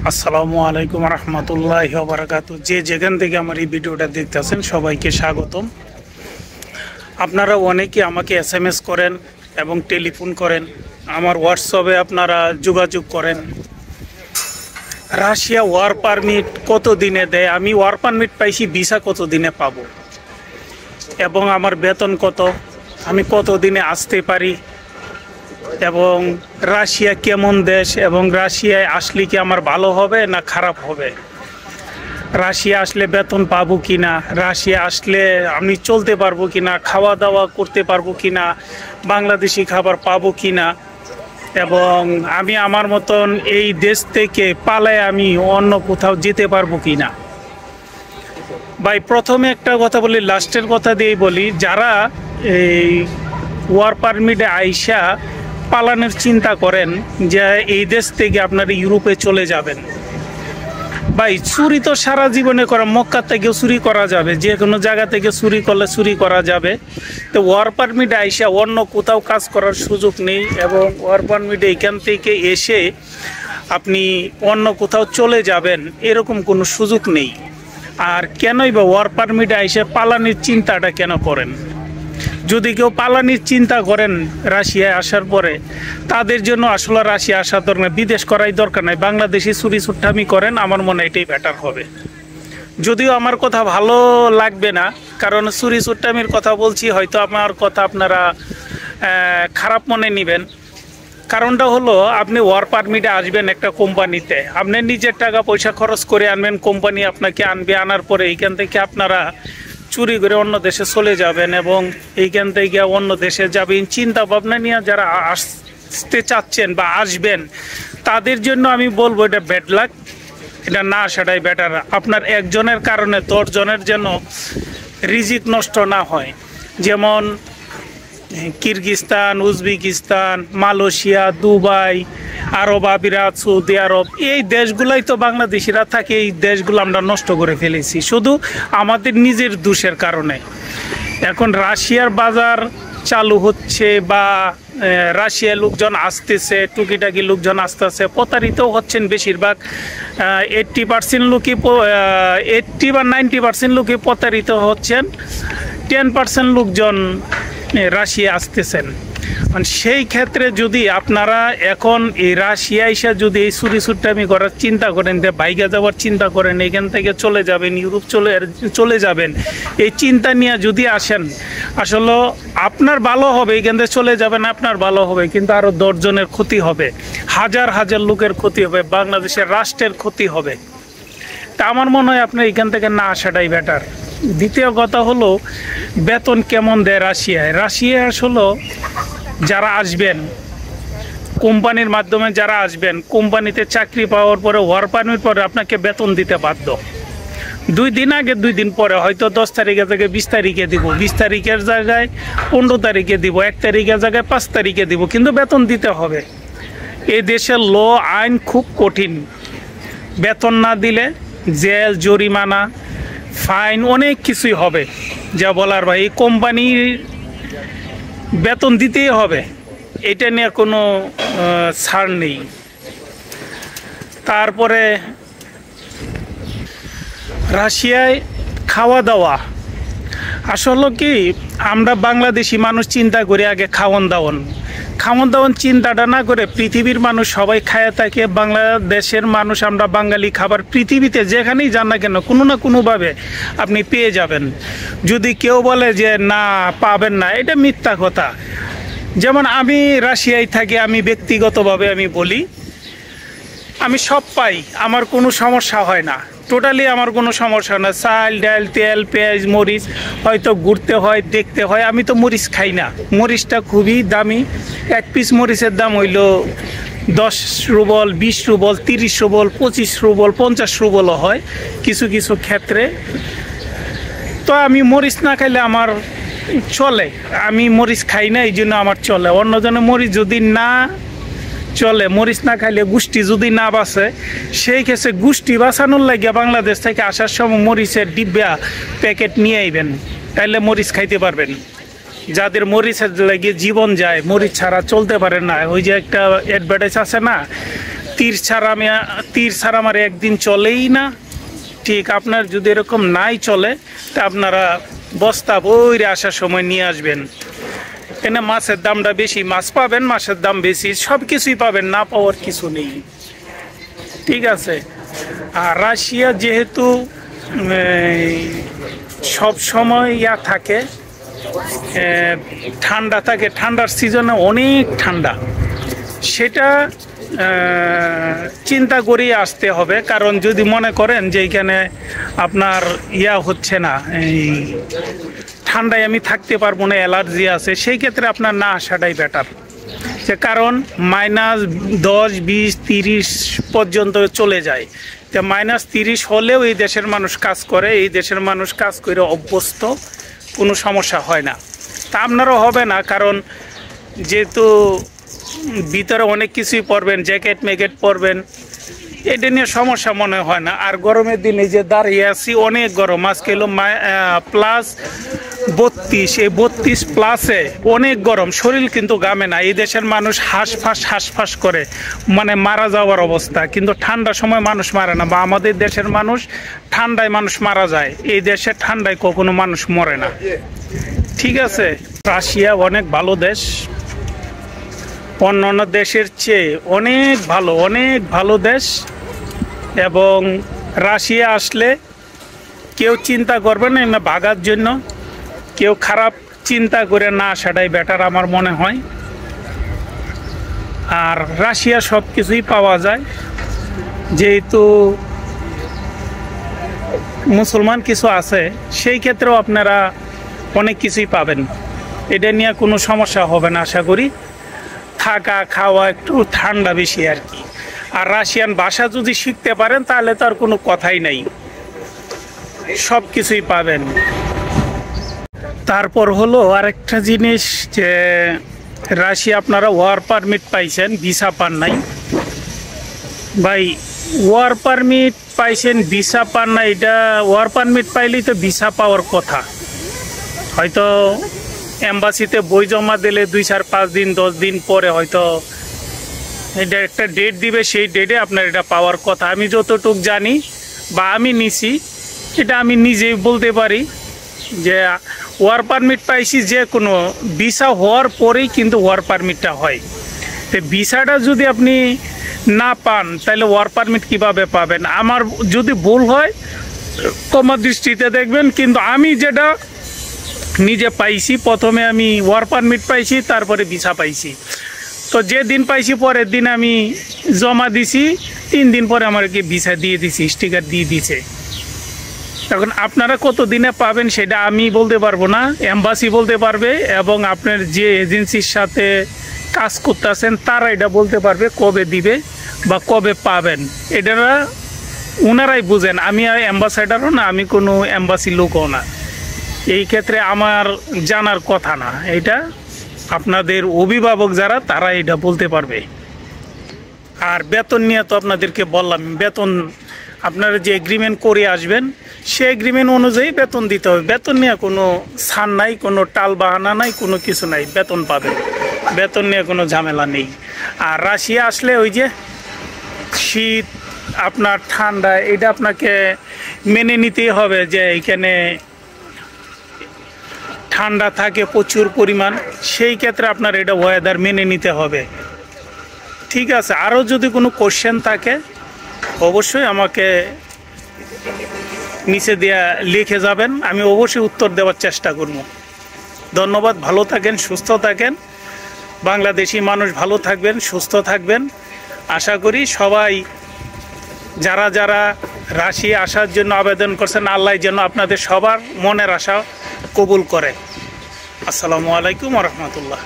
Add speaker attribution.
Speaker 1: আসসালামু আলাইকুম রহমতুল্লাহি ওয়া বারাকাতুহু। যে যেখান থেকে আমার এই ভিডিওটা দেখতেছেন সবাইকে স্বাগতম। আপনারা অনেকে আমাকে এসএমএস করেন এবং টেলিফোন করেন, আমার হোয়াটসঅ্যাপে আপনারা যোগাযোগ করেন। রাশিয়া ওয়ার পারমিট কত দিনে দেয়, আমি ওয়ার পারমিট পাইছি, ভিসা কত দিনে পাবো এবং আমার বেতন কত, আমি কত দিনে আসতে পারি এবং রাশিয়া কেমন দেশ এবং রাশিয়ায় আসলে কি আমার ভালো হবে না খারাপ হবে, রাশিয়া আসলে বেতন পাবো কি না, রাশিয়া আসলে আমি চলতে পারবো কি না, খাওয়া দাওয়া করতে পারবো কি না, বাংলাদেশি খাবার পাবো কি না, এবং আমি আমার মতন এই দেশ থেকে পালায় আমি অন্য কোথাও যেতে পারবো কি না। ভাই প্রথমে একটা কথা বলি, লাস্টের কথা দিয়েই বলি, যারা এই ওয়ার পারমিটে আইসা পালানোর চিন্তা করেন যে এই দেশ থেকে আপনারা ইউরোপে চলে যাবেন, ভাই চুরি তো সারা জীবনে করা, মক্কা থেকেও চুরি করা যাবে, যে কোনো জায়গা থেকে চুরি করলে চুরি করা যাবে। তো ওয়ার পারমিটে আইসা অন্য কোথাও কাজ করার সুযোগ নেই এবং ওয়ার পারমিটে এখান থেকে এসে আপনি অন্য কোথাও চলে যাবেন এরকম কোনো সুযোগ নেই। আর কেনই বা ওয়ার পারমিটে আইসা পালানির চিন্তাটা কেন করেন? যদি কেউ পালানির চিন্তা করেন রাশিয়ায় আসার পরে, তাদের জন্য আসলে রাশিয়া আসার দরকার নেই, বিদেশ করাই দরকার নাই, বাংলাদেশি চুরি চুট্টামি করেন, আমার মনে হয় এটাই বেটার হবে। যদিও আমার কথা ভালো লাগবে না, কারণ চুরি চুট্টামির কথা বলছি, হয়তো আমার কথা আপনারা খারাপ মনে নেবেন। কারণটা হলো, আপনি ওয়ার পারমিটে আসবেন একটা কোম্পানিতে, আপনি নিজের টাকা পয়সা খরচ করে আনবেন, কোম্পানি আপনাকে আনবে, আনার পরে এইখান থেকে আপনারা চুরি করে অন্য দেশে চলে যাবেন এবং এইখান থেকে অন্য দেশে যাবেন। চিন্তা ভাবনা নিয়ে যারা আসতে চাচ্ছেন বা আসবেন, তাদের জন্য আমি বলবো এটা ব্যাড লাক, এটা না আসাটাই বেটার। আপনার একজনের কারণে 10 জনের যেন রিজিক নষ্ট না হয়। যেমন কিরগিস্তান, উজবেকিস্তান, মালয়েশিয়া, দুবাই, আরব আমিরাত, সৌদি আরব, এই দেশগুলাই তো বাংলাদেশিরা থাকে, এই দেশগুলো আমরা নষ্ট করে ফেলেছি শুধু আমাদের নিজের দোষের কারণে। এখন রাশিয়ার বাজার চালু হচ্ছে বা রাশিয়ার লোকজন আসতেছে, টুকিটাকি লোকজন আসতেছে, প্রতারিত হচ্ছেন বেশিরভাগ। 80% লোকই 80 বা 90% লোকই প্রতারিত হচ্ছেন, 10% লোকজন রাশিয়া আসতেছেন। মানে সেই ক্ষেত্রে যদি আপনারা এখন এই রাশিয়া এসে যদি এই চুরি চুট্টামি করার চিন্তা করেন, যে বাইকে যাওয়ার চিন্তা করেন, এখান থেকে চলে যাবেন ইউরোপ চলে যাবেন, এই চিন্তা নিয়ে যদি আসেন, আসলে আপনার ভালো হবে, এখান থেকে চলে যাবেন, আপনার ভালো হবে, কিন্তু আরও 10 জনের ক্ষতি হবে, হাজার হাজার লোকের ক্ষতি হবে, বাংলাদেশের রাষ্ট্রের ক্ষতি হবে। তা আমার মনে হয় আপনার এখান থেকে না আসাটাই বেটার। দ্বিতীয় কথা হলো, বেতন কেমন দেয় রাশিয়ায়? রাশিয়ায় আসলে যারা আসবেন কোম্পানির মাধ্যমে, যারা আসবেন কোম্পানিতে চাকরি পাওয়ার পরে ওয়ার পারমিট পরে আপনাকে বেতন দিতে বাধ্য। 2 দিন আগে 2 দিন পরে, হয়তো 10 তারিখের জায়গায় 20 তারিখে দিব, 20 তারিখের জায়গায় 15 তারিখে দিব, 1 তারিখের জায়গায় 5 তারিখে দিব, কিন্তু বেতন দিতে হবে। এই দেশের ল আইন খুব কঠিন, বেতন না দিলে জেল, জরিমানা, ফাইন, অনেক কিছুই হবে, যা বলার ভাই। এই কোম্পানির বেতন দিতেই হবে, এটা নিয়ে কোনো ছাড় নেই। তারপরে রাশিয়ায় খাওয়া দাওয়া, আসলে কি আমরা বাংলাদেশি মানুষ চিন্তা করি আগে খাওয়ান দাওয়ান চিন্তাটা না করে পৃথিবীর মানুষ সবাই খায় থাকে। বাংলাদেশের মানুষ, আমরা বাঙালি খাবার পৃথিবীতে যেখানেই যান না কেন কোনো না কোনোভাবে আপনি পেয়ে যাবেন। যদি কেউ বলে যে না পাবেন না, এটা মিথ্যা কথা। যেমন আমি রাশিয়ায় থাকি, আমি ব্যক্তিগতভাবে আমি বলি, আমি সব পাই, আমার কোনো সমস্যা হয় না, টোটালি আমার কোনো সমস্যা না। চাল, ডাল, তেল, পেঁয়াজ, মরিচ, হয়তো ঘুরতে হয়, দেখতে হয়, আমি তো মরিচ খাই না, মরিচটা খুবই দামি। 1 পিস মরিচের দাম হইল 10 রুবল, 20 রুবল, 30 রুবল, 25 রুবল, 50 রুবলও হয় কিছু কিছু ক্ষেত্রে। তো আমি মরিচ না খাইলে আমার চলে, আমি মরিচ খাই না, এই জন্য আমার চলে। অন্যজনের মরিচ যদি না চলে, মরিচ না খাইলে গোষ্ঠী যদি না বাঁচে, সেই ক্ষেত্রে গোষ্ঠী বাঁচানোর লাগিয়া বাংলাদেশ থেকে আসার সময় মরিচের ডিব্বা প্যাকেট নিয়ে আইবেন, তাইলে মরিচ খাইতে পারবেন। যাদের মরিচের লাগিয়ে জীবন যায়, মরিচ ছাড়া চলতে পারে না, ওই যে একটা অ্যাডভার্টাইজ আছে না, তীর ছাড়া আমার একদিন চলেই না। ঠিক আপনার যদি এরকম নাই চলে তা আপনারা বস্তা বইরে আসার সময় নিয়ে আসবেন। এখানে মাছের দামটা বেশি, মাছ পাবেন, মাছের দাম বেশি, সব কিছুই পাবেন, না পাওয়ার কিছু নেই। ঠিক আছে। আর রাশিয়া যেহেতু সব সময় থাকে, ঠান্ডা থাকে, ঠান্ডার সিজনে অনেক ঠান্ডা, সেটা চিন্তা করেই আসতে হবে। কারণ যদি মনে করেন যে এইখানে আপনার হচ্ছে না, এই ঠান্ডায় আমি থাকতে পারবো না, অ্যালার্জি আছে, সেই ক্ষেত্রে আপনার না আসাটাই বেটার। যে কারণ -10, 20, 30 পর্যন্ত চলে যায়। তো -30 হলেও এই দেশের মানুষ কাজ করে, এই দেশের মানুষ কাজ করে অভ্যস্ত, কোনো সমস্যা হয় না। তা আপনারও হবে না, কারণ যেহেতু ভিতরে অনেক কিছুই পরবেন, জ্যাকেট ম্যাকেট পরবেন, এটা নিয়ে সমস্যা মনে হয় না। আর গরমের দিনে যে দাঁড়িয়ে আছি, অনেক গরম, আজকে হলো +32, এই 32+ অনেক গরম, শরীর কিন্তু গামে না। এই দেশের মানুষ হাঁসফাঁস করে, মানে মারা যাওয়ার অবস্থা। কিন্তু ঠান্ডার সময় মানুষ মারে না, বা আমাদের দেশের মানুষ ঠান্ডায় মানুষ মারা যায়, এই দেশের ঠান্ডায় কখনো মানুষ মরে না। ঠিক আছে। রাশিয়া অনেক ভালো দেশ, অন্যান্য দেশের চেয়ে অনেক ভালো দেশ। এবং রাশিয়া আসলে কেউ চিন্তা করবে না ভাগার জন্য, কেউ খারাপ চিন্তা করে না আসাটাই বেটার আমার মনে হয়। আর রাশিয়া সব কিছুই পাওয়া যায়, যেহেতু মুসলমান কিছু আছে, সেই ক্ষেত্রেও আপনারা অনেক কিছুই পাবেন, এটা নিয়ে কোনো সমস্যা হবে না আশা করি। থাকা খাওয়া একটু ঠান্ডা বেশি আর কি। আর রাশিয়ান ভাষা যদি শিখতে পারেন তাহলে তো আর কোনো কথাই নাই, সব কিছুই পাবেন। তারপর হলো আরেকটা জিনিস, যে রাশিয়া আপনারা ওয়ার পারমিট পাইছেন, ভিসা পান নাই। ভাই ওয়ার পারমিট পাইছেন, ভিসা পান না, এটা ওয়ার পারমিট পাইলেই তো ভিসা পাওয়ার কথা। হয়তো এম্বাসিতে বই জমা দিলে 2, 4, 5 দিন 10 দিন পরে হয়তো এটা একটা ডেট দিবে, সেই ডেটে আপনার এটা পাওয়ার কথা। আমি যতটুক জানি বা আমি নিছি, এটা আমি নিজেই বলতে পারি যে ওয়ার পারমিট পাইছি, যে কোনো ভিসা হওয়ার পরেই কিন্তু ওয়ার পারমিটটা হয়। তো ভিসাটা যদি আপনি না পান তাহলে ওয়ার পারমিট কিভাবে পাবেন? আমার যদি ভুল হয় ক্ষমা দৃষ্টিতে দেখবেন, কিন্তু আমি যেটা নিজে পাইছি, প্রথমে আমি ওয়ার পারমিট পাইছি, তারপরে ভিসা পাইছি। তো যে দিন পাইছি পরের দিন আমি জমা দিছি, 3 দিন পরে আমাকে ভিসা দিয়ে দিছি, স্টিকার দিয়ে দিছে। এখন আপনারা কত দিনে পাবেন সেটা আমি বলতে পারবো না, এম্বাসি বলতে পারবে, এবং আপনার যে এজেন্সির সাথে কাজ করতেছেন তারা এটা বলতে পারবে কবে দিবে বা কবে পাবেন। এটা ওনারাই বুঝেন, আমি আর অ্যাম্বাসাডারও না, আমি কোনো এম্বাসি লোকও না, এই ক্ষেত্রে আমার জানার কথা না। এটা আপনাদের অভিভাবক যারা, তারা এটা বলতে পারবে। আর বেতন নিয়ে তো আপনাদেরকে বললাম, বেতন আপনারা যে এগ্রিমেন্ট করে আসবেন সে এগ্রিমেন্ট অনুযায়ী বেতন দিতে হবে। বেতন নিয়ে কোনো ছাড় নাই, কোনো টাল বাহানা নাই, কোনো কিছু নাই, বেতন পাবেন, বেতন নিয়ে কোনো ঝামেলা নেই। আর রাশিয়া আসলে ওই যে শীত আপনার ঠান্ডা, এটা আপনাকে মেনে নিতেই হবে, যে এখানে ঠান্ডা থাকে প্রচুর পরিমাণ, সেই ক্ষেত্রে আপনার এটা ওয়েদার মেনে নিতে হবে। ঠিক আছে। আরও যদি কোনো কোশ্চেন থাকে অবশ্যই আমাকে নিচে দেয়া লিখে যাবেন, আমি অবশ্যই উত্তর দেওয়ার চেষ্টা করব। ধন্যবাদ। ভালো থাকেন, সুস্থ থাকেন, বাংলাদেশি মানুষ ভালো থাকবেন, সুস্থ থাকবেন। আশা করি সবাই যারা যারা রাশিয়া আসার জন্য আবেদন করছেন, আল্লাহ যেন আপনাদের সবার মনের আশা কবুল করে। আসসালামু আলাইকুম ওয়া রাহমাতুল্লাহ।